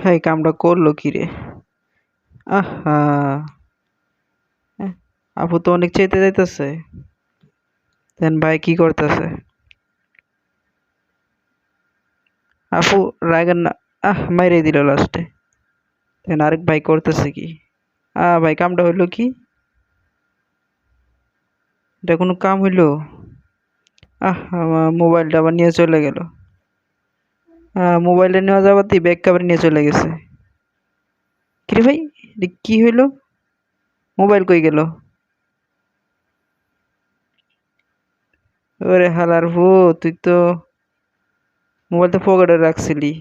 ভাই কামটা করলো কি রে? আহা! এহ, আপু তো অনেক চাইতে যাইতেছে। দেন ভাই কি করতেছে? আপু রাগেন না। মাইরে দিল লাস্টে। দেন আরেক ভাই করতেছে কি? ভাই কামটা হইলো কি? এটা কোনো কাম হইলো? আমার মোবাইলটা আবার নিয়ে চলে গেল। মোবাইলটা নেওয়া যাবাতেই ব্যাগ কভার নিয়ে চলে গেছে। কিরে ভাই, এটা কি হইলো? মোবাইল কই গেল? ওরে হালার ভূত, তুই তো মোবাইল তো পকেটে রাখছিলি।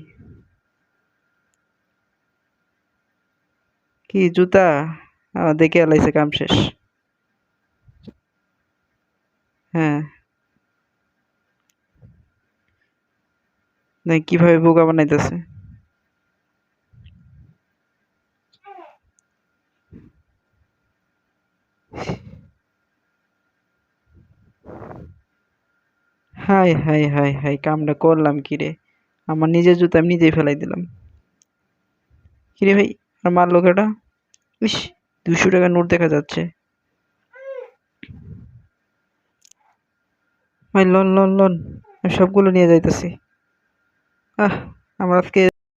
কি জুতা? দেখে এলাইছে কাম শেষ। হ্যাঁ, দেখ কিভাবে বোকা বানাইতেছে। হাই হাই হাই হাই, কামটা করলাম কি রে? আমার নিজের জুতা আমি নিজেই ফেলাই দিলাম। কিরে ভাই, আর মারলো কেটা? ইস, 200 টাকার নোট দেখা যাচ্ছে। ভাই লন লন লন, আমি সবগুলো নিয়ে যাইতেছি। আহ আমার আজকে